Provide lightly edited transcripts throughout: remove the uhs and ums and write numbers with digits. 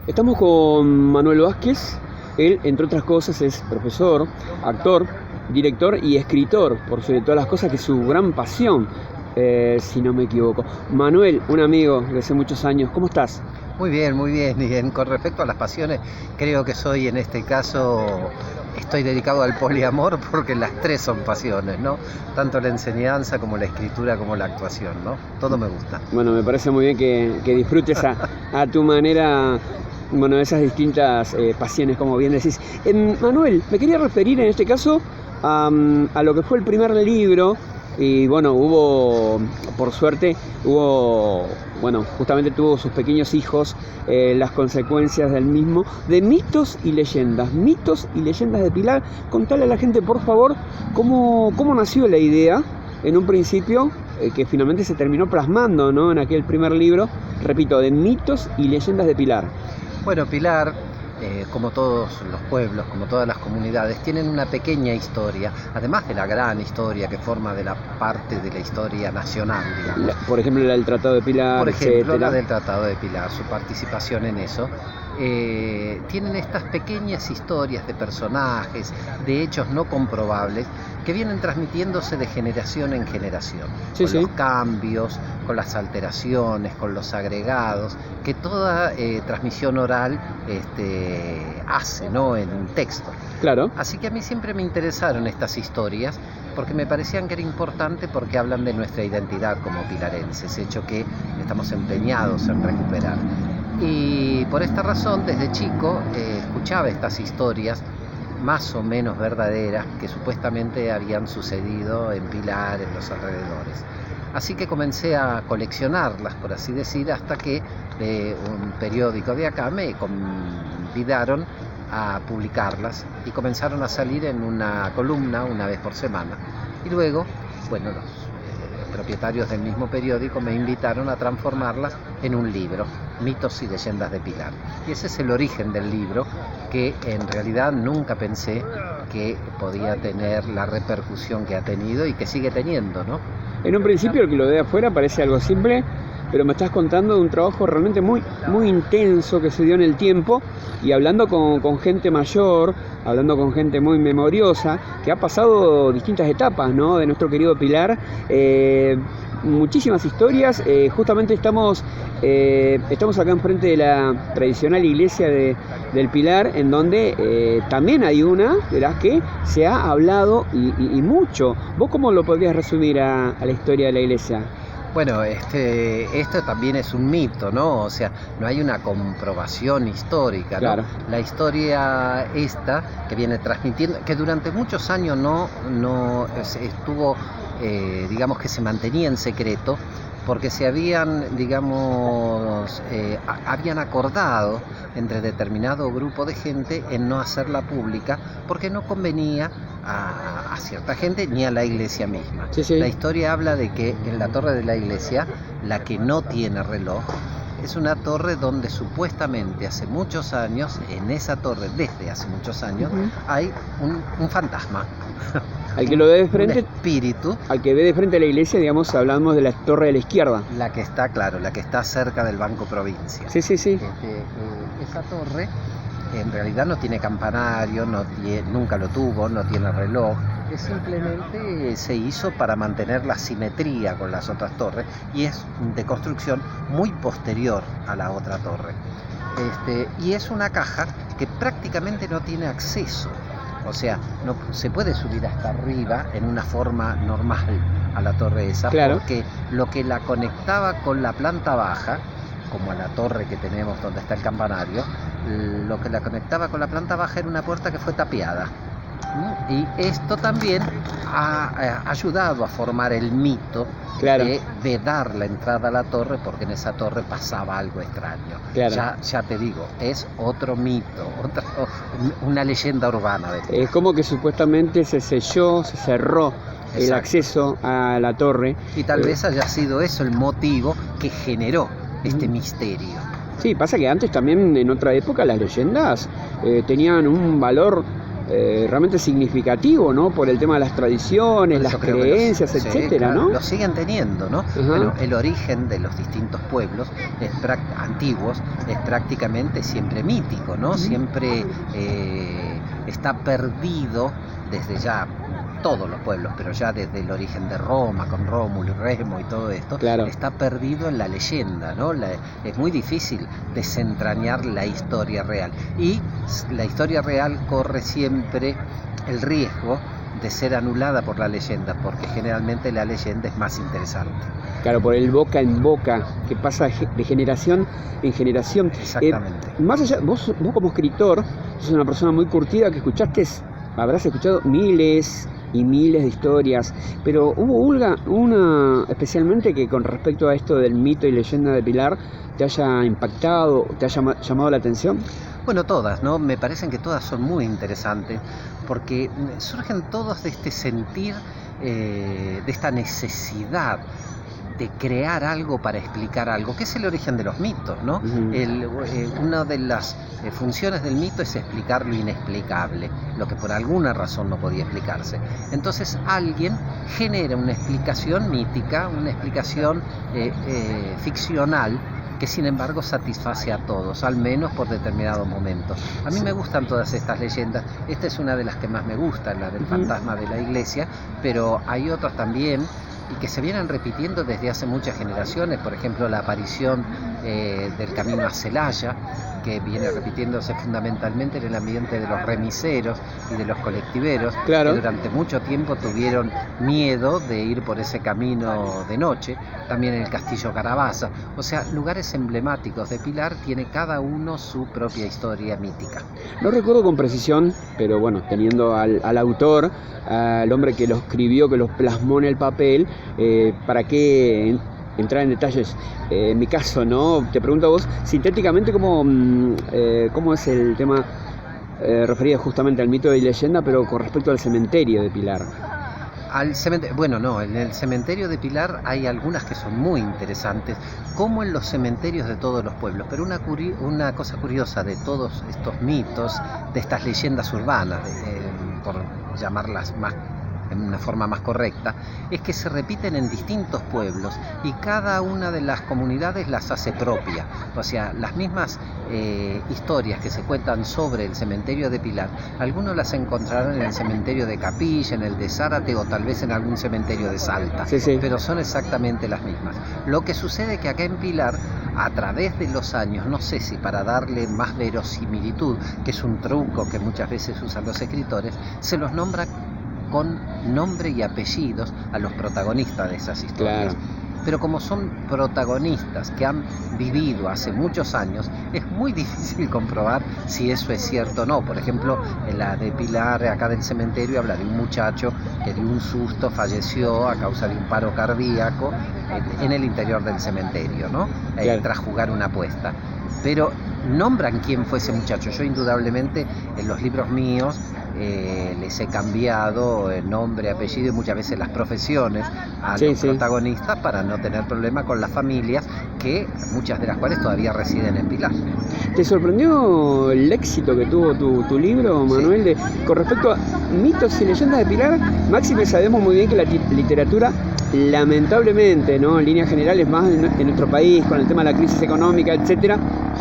Estamos con Manuel Vázquez. Él, entre otras cosas, es profesor, actor, director y escritor, por sobre todas las cosas, que es su gran pasión, si no me equivoco. Manuel, un amigo de hace muchos años, ¿cómo estás? Muy bien, muy bien. Con respecto a las pasiones, creo que soy en este caso, estoy dedicado al poliamor porque las tres son pasiones, ¿no? Tanto la enseñanza como la escritura como la actuación, ¿no? Todo me gusta. Bueno, me parece muy bien que disfrutes a tu manera, bueno, esas distintas pasiones, como bien decís. Manuel, me quería referir en este caso a lo que fue el primer libro. Y bueno, por suerte, bueno, justamente tuvo sus pequeños hijos, las consecuencias del mismo, de mitos y leyendas de Pilar. Contale a la gente, por favor, cómo nació la idea en un principio, que finalmente se terminó plasmando, ¿no?, en aquel primer libro, repito, de mitos y leyendas de Pilar. Bueno, Pilar, como todos los pueblos, como todas las comunidades, tienen una pequeña historia, además de la gran historia que forma de la parte de la historia nacional, digamos. Por ejemplo, la del Tratado de Pilar, Por ejemplo, etcétera. la del Tratado de Pilar, su participación en eso. Tienen estas pequeñas historias de personajes, de hechos no comprobables, que vienen transmitiéndose de generación en generación, Sí, con sí. los cambios, con las alteraciones, con los agregados, que toda transmisión oral hace, ¿no?, en un texto. Claro. Así que a mí siempre me interesaron estas historias porque me parecían que era importante, porque hablan de nuestra identidad como pilarenses, hecho que estamos empeñados en recuperar. Y por esta razón, desde chico, escuchaba estas historias más o menos verdaderas que supuestamente habían sucedido en Pilar, en los alrededores. Así que comencé a coleccionarlas, por así decir, hasta que un periódico de acá me convidaron a publicarlas y comenzaron a salir en una columna una vez por semana. Y luego, bueno, los propietarios del mismo periódico me invitaron a transformarlas en un libro, Mitos y Leyendas de Pilar. Y ese es el origen del libro, que en realidad nunca pensé que podía tener la repercusión que ha tenido y que sigue teniendo, ¿no? En un principio, el que lo ve afuera parece algo simple, pero me estás contando de un trabajo realmente muy, muy intenso que se dio en el tiempo, y hablando con gente mayor, hablando con gente muy memoriosa, que ha pasado distintas etapas, ¿no?, de nuestro querido Pilar. Muchísimas historias. Justamente estamos acá enfrente de la tradicional iglesia del Pilar, en donde también hay una de las que se ha hablado y mucho. ¿Vos cómo lo podrías resumir a la historia de la iglesia? Bueno, esto también es un mito, ¿no? O sea, no hay una comprobación histórica, ¿no? Claro. La historia esta que viene transmitiendo, que durante muchos años no estuvo, digamos que se mantenía en secreto, porque se habían, digamos, habían acordado entre determinado grupo de gente en no hacerla pública, porque no convenía a cierta gente ni a la iglesia misma. Sí, sí. La historia habla de que en la torre de la iglesia, la que no tiene reloj, es una torre donde supuestamente hace muchos años, en esa torre desde hace muchos años, hay un fantasma. Al que lo ve de Un frente, espíritu. al que ve de frente a la iglesia, digamos, hablamos de la torre de la izquierda. La que está, claro, la que está cerca del Banco Provincia. Sí, sí, sí. Esa torre en realidad no tiene campanario, nunca lo tuvo, no tiene reloj. Simplemente se hizo para mantener la simetría con las otras torres, y es de construcción muy posterior a la otra torre. Y es una caja que prácticamente no tiene acceso. O sea, no se puede subir hasta arriba en una forma normal a la torre esa, Claro. Porque lo que la conectaba con la planta baja, como a la torre que tenemos donde está el campanario, lo que la conectaba con la planta baja era una puerta que fue tapiada. Y esto también ha ayudado a formar el mito, Claro. de dar la entrada a la torre, porque en esa torre pasaba algo extraño. Claro. Ya te digo, es otro mito, una leyenda urbana de Pilar. Es como que supuestamente se cerró el Exacto. acceso a la torre. Y tal vez haya sido eso el motivo que generó este misterio. Sí, pasa que antes también, en otra época, las leyendas tenían un valor realmente significativo, ¿no? Por el tema de las tradiciones, las creencias, etcétera, claro, ¿no? Lo siguen teniendo, ¿no? Bueno, el origen de los distintos pueblos antiguos es prácticamente siempre mítico, ¿no? Siempre está perdido desde ya todos los pueblos, pero ya desde el origen de Roma, con Rómulo y Remo y todo esto, claro, está perdido en la leyenda, ¿no? Es muy difícil desentrañar la historia real. Y la historia real corre siempre el riesgo de ser anulada por la leyenda, porque generalmente la leyenda es más interesante. Claro, por el boca en boca, que pasa de generación en generación. Exactamente. Más allá, vos como escritor, sos una persona muy curtida que habrás escuchado miles y miles de historias, pero hubo una especialmente que con respecto a esto del mito y leyenda de Pilar te haya impactado, te haya llamado la atención. Bueno, todas, ¿no? Me parecen que todas son muy interesantes porque surgen todos de este sentir, de esta necesidad de crear algo para explicar algo, que es el origen de los mitos, ¿no? Una de las funciones del mito es explicar lo inexplicable, lo que por alguna razón no podía explicarse. Entonces alguien genera una explicación mítica, una explicación ficcional, que sin embargo satisface a todos, al menos por determinados momentos. A mí me gustan todas estas leyendas, esta es una de las que más me gusta, la del fantasma de la iglesia, pero hay otras también y que se vienen repitiendo desde hace muchas generaciones, por ejemplo la aparición del camino a Celaya, que viene repitiéndose fundamentalmente en el ambiente de los remiseros y de los colectiveros, claro, que durante mucho tiempo tuvieron miedo de ir por ese camino de noche. También el Castillo Carabaza, o sea, lugares emblemáticos de Pilar, tiene cada uno su propia historia mítica. No recuerdo con precisión, pero bueno, teniendo al autor, al hombre que lo escribió, que lo plasmó en el papel, ¿para qué entrar en detalles? En mi caso, ¿no? Te pregunto a vos, sintéticamente, ¿cómo es el tema referido justamente al mito y leyenda, pero con respecto al cementerio de Pilar? Bueno, no, en el cementerio de Pilar hay algunas que son muy interesantes, como en los cementerios de todos los pueblos, pero una cosa curiosa de todos estos mitos, de estas leyendas urbanas, por llamarlas más en una forma más correcta, es que se repiten en distintos pueblos y cada una de las comunidades las hace propia. O sea, las mismas historias que se cuentan sobre el cementerio de Pilar, algunos las encontrarán en el cementerio de Capilla, en el de Zárate o tal vez en algún cementerio de Salta, sí. Pero son exactamente las mismas. Lo que sucede que acá en Pilar, a través de los años, no sé si para darle más verosimilitud, que es un truco que muchas veces usan los escritores, se los nombra con nombre y apellidos a los protagonistas de esas historias. Claro. Pero como son protagonistas que han vivido hace muchos años, es muy difícil comprobar si eso es cierto o no. Por ejemplo, en la de Pilar, acá del cementerio, habla de un muchacho que de un susto falleció a causa de un paro cardíaco en el interior del cementerio, ¿no? Claro. Tras jugar una apuesta. Pero nombran quién fue ese muchacho. Yo indudablemente en los libros míos les he cambiado el nombre, apellido y muchas veces las profesiones a los protagonistas para no tener problema con las familias, que muchas de las cuales todavía residen en Pilar. ¿Te sorprendió el éxito que tuvo tu libro, Manuel, con respecto a mitos y leyendas de Pilar? Máxime, sabemos muy bien que la literatura, lamentablemente, ¿no?, en líneas generales, más en nuestro país, con el tema de la crisis económica, etcétera,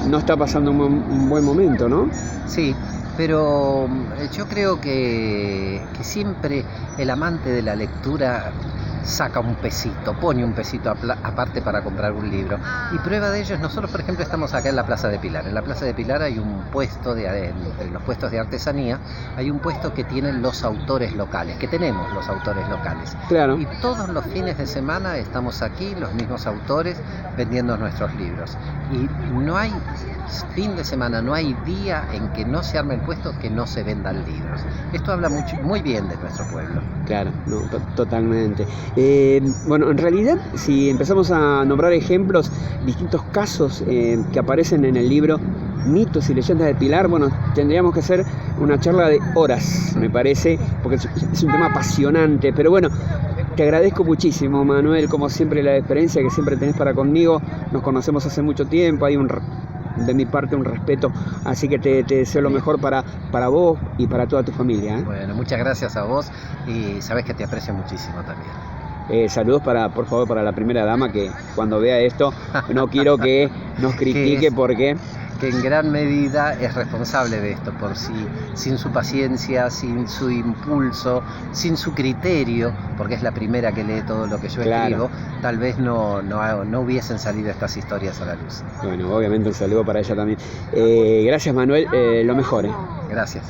no está pasando un buen momento, ¿no? Sí, pero yo creo que siempre el amante de la lectura saca un pesito, pone un pesito aparte para comprar un libro. Y prueba de ello es, nosotros por ejemplo estamos acá en la Plaza de Pilar. En la Plaza de Pilar hay un puesto, entre los puestos de artesanía, hay un puesto que tienen los autores locales, que tenemos los autores locales. Claro. Y todos los fines de semana estamos aquí, los mismos autores, vendiendo nuestros libros. Y no hay fin de semana, no hay día en que no se arme el puesto que no se vendan libros. Esto habla muy bien de nuestro pueblo. Claro, no, totalmente. Bueno, en realidad, si empezamos a nombrar ejemplos, distintos casos que aparecen en el libro Mitos y Leyendas de Pilar, bueno, tendríamos que hacer una charla de horas, me parece, porque es un tema apasionante. Pero bueno, te agradezco muchísimo, Manuel, como siempre, la deferencia que siempre tenés para conmigo. Nos conocemos hace mucho tiempo, hay un de mi parte un respeto, así que te deseo lo mejor para vos y para toda tu familia, ¿eh? Bueno, muchas gracias a vos y sabés que te aprecio muchísimo también. Saludos por favor para la primera dama, que cuando vea esto no quiero que nos critique porque... que en gran medida es responsable de esto, por si sin su paciencia, sin su impulso, sin su criterio, porque es la primera que lee todo lo que yo escribo, tal vez no hubiesen salido estas historias a la luz. Bueno, obviamente un saludo para ella también. Gracias, Manuel, lo mejor. Gracias.